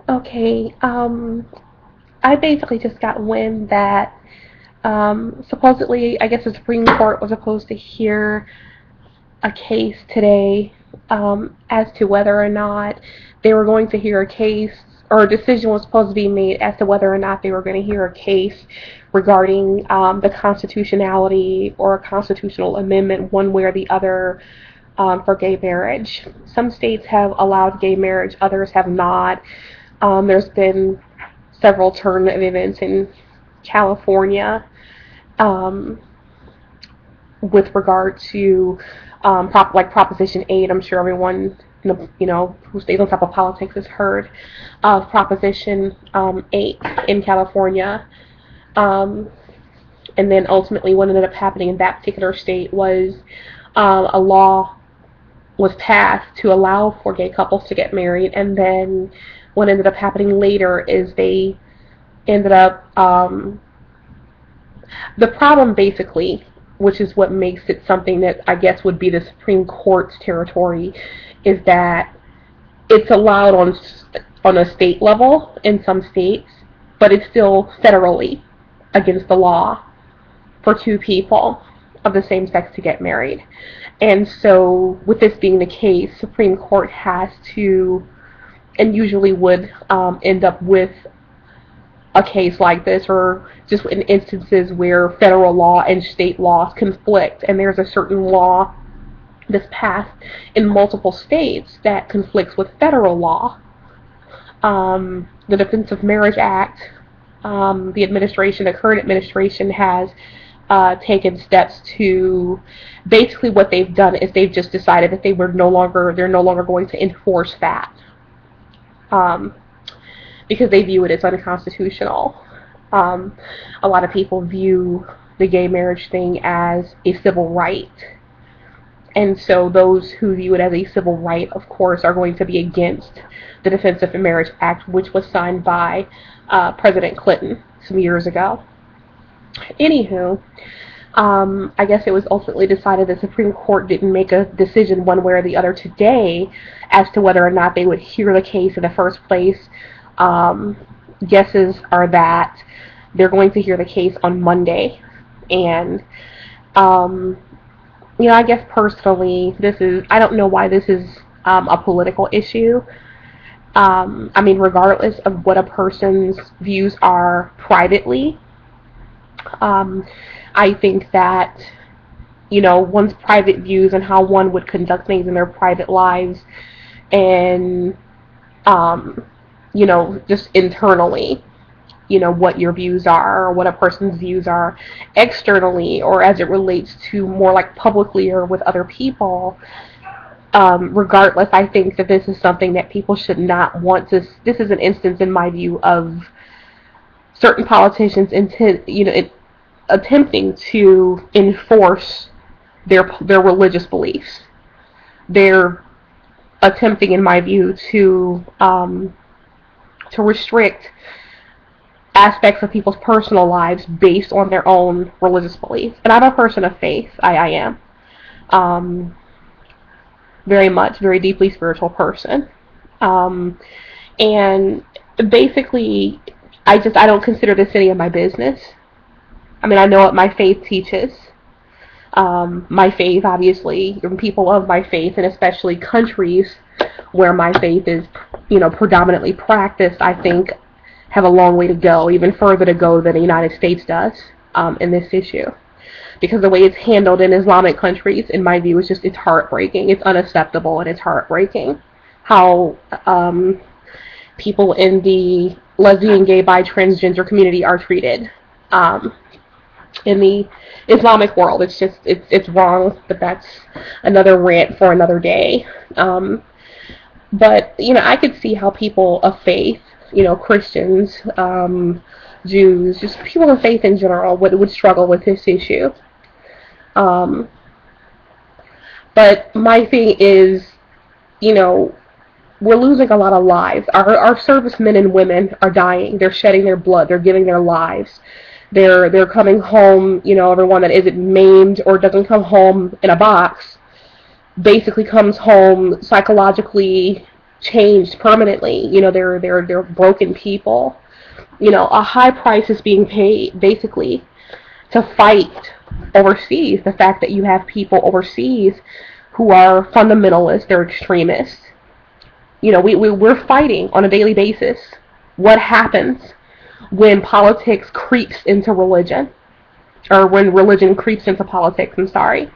Okay, I basically just got wind that supposedly, I guess the Supreme Court was supposed to hear a case today as to whether or not they were going to hear a case, or a decision was supposed to be made as to whether or not they were going to hear a case regarding the constitutionality or a constitutional amendment, one way or the other, for gay marriage. Some states have allowed gay marriage, others have not. There's been several turn of events in California um, with regard to like Proposition 8. I'm sure everyone who stays on top of politics has heard of Proposition 8 in California. Um, and then ultimately, what ended up happening in that particular state was a law was passed to allow for gay couples to get married, and then what ended up happening later is they ended up the problem basically, which is what makes it something that I guess would be the Supreme Court's territory, is that it's allowed on a state level in some states, but it's still federally against the law for two people of the same sex to get married. And so, with this being the case, Supreme Court has to, and usually would end up with a case like this, or just in instances where federal law and state laws conflict, and there's a certain law that's passed in multiple states that conflicts with federal law. The Defense of Marriage Act, the current administration has taken steps to, basically what they've done is they've just decided that they're no longer going to enforce that. Because they view it as unconstitutional. A lot of people view the gay marriage thing as a civil right. And so those who view it as a civil right, of course, are going to be against the Defense of Marriage Act, which was signed by President Clinton some years ago. Anywho, I guess it was ultimately decided the Supreme Court didn't make a decision one way or the other today as to whether or not they would hear the case in the first place. Guesses are that they're going to hear the case on Monday, and I guess personally, I don't know why this is a political issue. Regardless of what a person's views are privately, I think that one's private views and how one would conduct things in their private lives, and just internally, what your views are, or what a person's views are externally, or as it relates to more like publicly or with other people. Regardless, I think that this is something that people should not want to. This is an instance, in my view, of certain politicians attempting to enforce their religious beliefs. They're attempting, in my view, to restrict aspects of people's personal lives based on their own religious beliefs. And I'm a person of faith. I am. Very deeply spiritual person. And basically, I don't consider this any of my business. I know what my faith teaches. My faith, obviously, and people of my faith, and especially countries where my faith is, predominantly practiced, I think, have a long way to go, even further to go than the United States does in this issue. Because the way it's handled in Islamic countries, in my view, it's heartbreaking. It's unacceptable, and it's heartbreaking how people in the lesbian, gay, bi, transgender community are treated. In the Islamic world, it's wrong, but that's another rant for another day. But I could see how people of faith, Christians, Jews, just people of faith in general would struggle with this issue. But my thing is, we're losing a lot of lives. Our servicemen and women are dying. They're shedding their blood. They're giving their lives. They're coming home. Everyone that isn't maimed or doesn't come home in a box basically comes home psychologically changed permanently. They're broken people. A high price is being paid basically to fight overseas. The fact that you have people overseas who are fundamentalists, they're extremists. We're fighting on a daily basis. What happens when politics creeps into religion, or when religion creeps into politics? I'm sorry.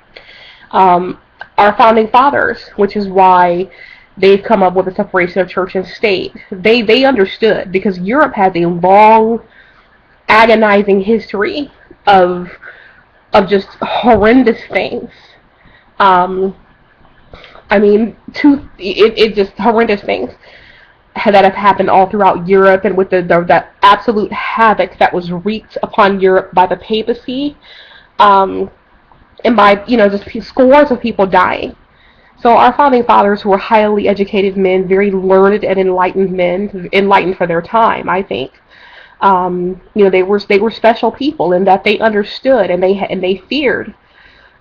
Um, our founding fathers, which is why they've come up with a separation of church and state. They understood, because Europe has a long, agonizing history of just horrendous things. Um, it just horrendous things that have happened all throughout Europe, and with the absolute havoc that was wreaked upon Europe by the papacy, um, and by just scores of people dying. So our founding fathers, who were highly educated men, very learned and enlightened men, enlightened for their time, I think. They were special people in that they understood, and they feared.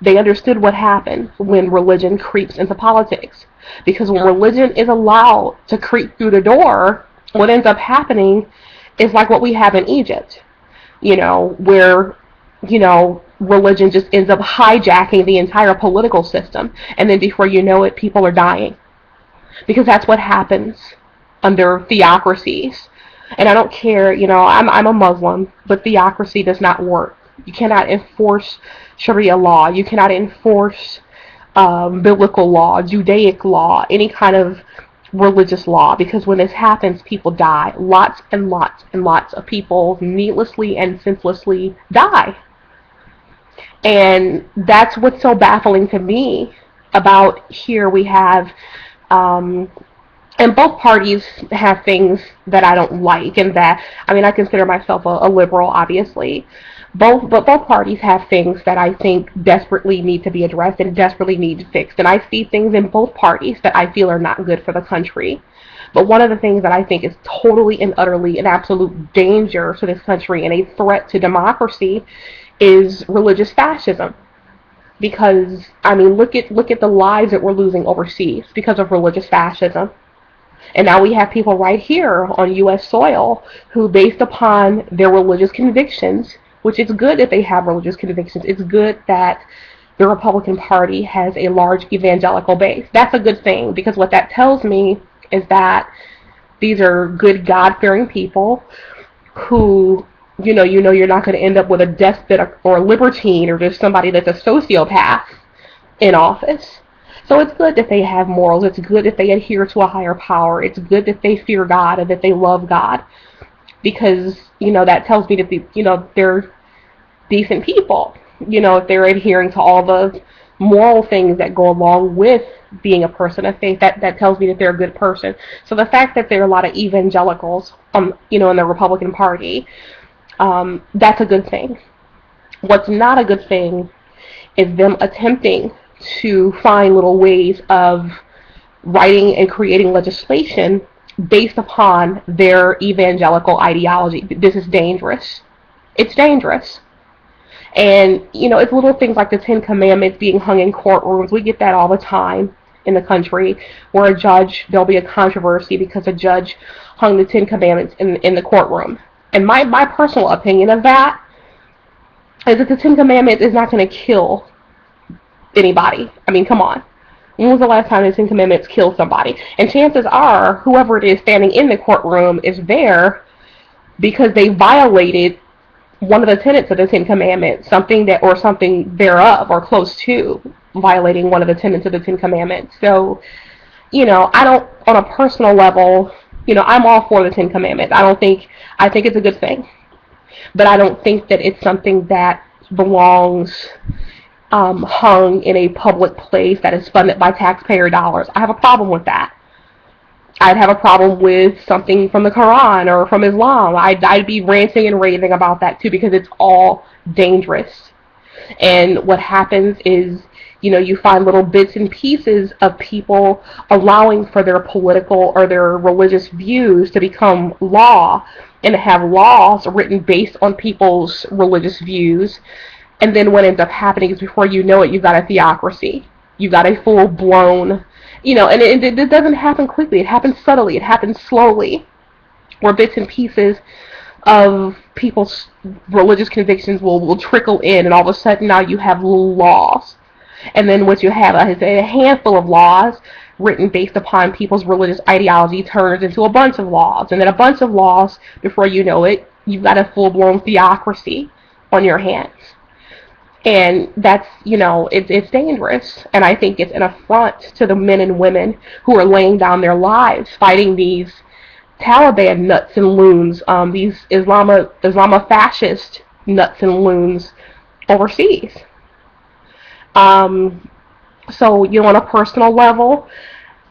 They understood what happened when religion creeps into politics. Because when religion is allowed to creep through the door, what ends up happening is like what we have in Egypt, where, religion just ends up hijacking the entire political system. And then before you know it, people are dying. Because that's what happens under theocracies. And I don't care, I'm a Muslim, but theocracy does not work. You cannot enforce Sharia law. You cannot enforce biblical law, Judaic law, any kind of religious law, because when this happens, people die. Lots and lots and lots of people needlessly and senselessly die. And that's what's so baffling to me about here. We have, and both parties have things that I don't like, and that, I consider myself a liberal, obviously. But both parties have things that I think desperately need to be addressed and desperately need fixed. And I see things in both parties that I feel are not good for the country. But one of the things that I think is totally and utterly an absolute danger to this country and a threat to democracy is religious fascism. Because, look at the lives that we're losing overseas because of religious fascism. And now we have people right here on U.S. soil who, based upon their religious convictions, which is good that they have religious convictions, it's good that the Republican Party has a large evangelical base. That's a good thing, because what that tells me is that these are good, God-fearing people who, you're not going to end up with a despot or a libertine or just somebody that's a sociopath in office. So it's good that they have morals. It's good that they adhere to a higher power. It's good that they fear God and that they love God. Because, that tells me that, they're decent people. If they're adhering to all the moral things that go along with being a person of faith, that tells me that they're a good person. So the fact that there are a lot of evangelicals, in the Republican Party, that's a good thing. What's not a good thing is them attempting to find little ways of writing and creating legislation based upon their evangelical ideology. This is dangerous. It's dangerous. And, it's little things like the Ten Commandments being hung in courtrooms. We get that all the time in the country, where there'll be a controversy because a judge hung the Ten Commandments in the courtroom. And my personal opinion of that is that the Ten Commandments is not going to kill anybody. Come on. When was the last time the Ten Commandments killed somebody? And chances are, whoever it is standing in the courtroom is there because they violated one of the tenets of the Ten Commandments, something thereof, or close to violating one of the tenets of the Ten Commandments. So, I don't, on a personal level, I'm all for the Ten Commandments. I think it's a good thing. But I don't think that it's something that belongs hung in a public place that is funded by taxpayer dollars. I have a problem with that. I'd have a problem with something from the Quran or from Islam. I'd be ranting and raving about that too, because it's all dangerous. And what happens is, you find little bits and pieces of people allowing for their political or their religious views to become law, and to have laws written based on people's religious views. And then what ends up happening is, before you know it, you've got a theocracy. You got a full-blown, and it doesn't happen quickly. It happens subtly. It happens slowly, where bits and pieces of people's religious convictions will trickle in, and all of a sudden now you have laws. And then what you have is a handful of laws written based upon people's religious ideology turns into a bunch of laws. And then a bunch of laws, before you know it, you've got a full-blown theocracy on your hands. And that's, it's dangerous. And I think it's an affront to the men and women who are laying down their lives fighting these Taliban nuts and loons, these Islamofascist nuts and loons overseas. So, on a personal level,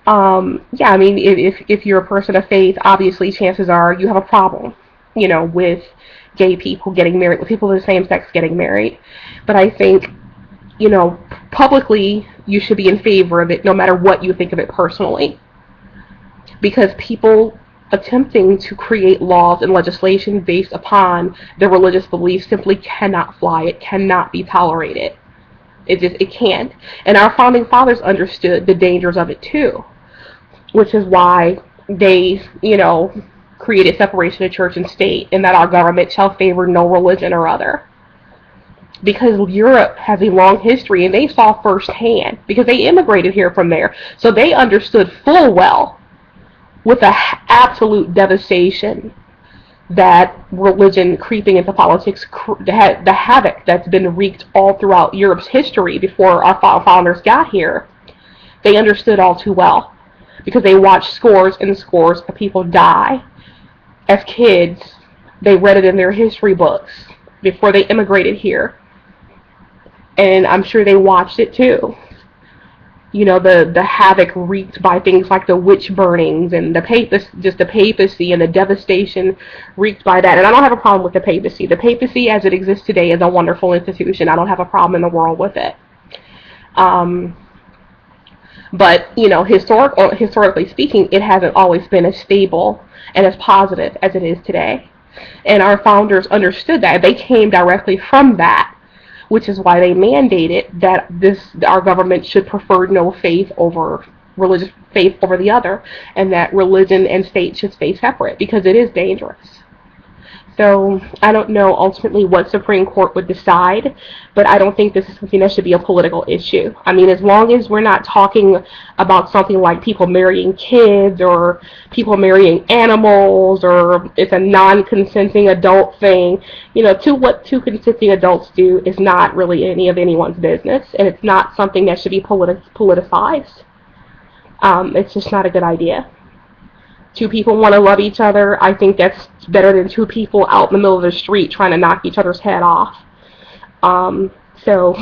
yeah, I mean, if you're a person of faith, obviously chances are you have a problem, with gay people getting married, with people of the same sex getting married. But I think, publicly you should be in favor of it no matter what you think of it personally. Because people attempting to create laws and legislation based upon their religious beliefs simply cannot fly. It cannot be tolerated. It can't. And our founding fathers understood the dangers of it too, which is why they, created separation of church and state, and that our government shall favor no religion or other. Because Europe has a long history, and they saw firsthand, because they immigrated here from there, so they understood full well, with the absolute devastation that religion creeping into politics, the havoc that's been wreaked all throughout Europe's history before our founders got here. They understood all too well, because they watched scores and scores of people die. As kids, they read it in their history books before they immigrated here. And I'm sure they watched it too. The havoc wreaked by things like the witch burnings and the papacy and the devastation wreaked by that. And I don't have a problem with the papacy. The papacy as it exists today is a wonderful institution. I don't have a problem in the world with it. But, historically speaking, it hasn't always been as stable and as positive as it is today. And our founders understood that. They came directly from that, which is why they mandated that our government should prefer no faith over religious faith over the other, and that religion and state should stay separate, because it is dangerous. So I don't know ultimately what Supreme Court would decide, but I don't think this is something that should be a political issue. I mean, as long as we're not talking about something like people marrying kids or people marrying animals, or it's a non-consenting adult thing, what two consenting adults do is not really any of anyone's business, and it's not something that should be politicized. It's just not a good idea. Two people want to love each other. I think that's better than two people out in the middle of the street trying to knock each other's head off. So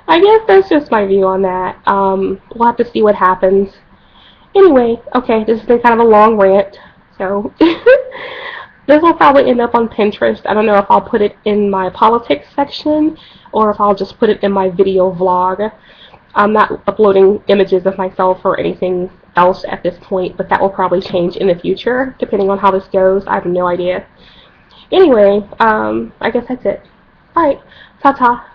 I guess that's just my view on that. We'll have to see what happens. Anyway, okay, this has been kind of a long rant. So this will probably end up on Pinterest. I don't know if I'll put it in my politics section or if I'll just put it in my video vlog. I'm not uploading images of myself or anything else at this point, but that will probably change in the future, depending on how this goes. I have no idea. Anyway, I guess that's it. Alright, ta-ta.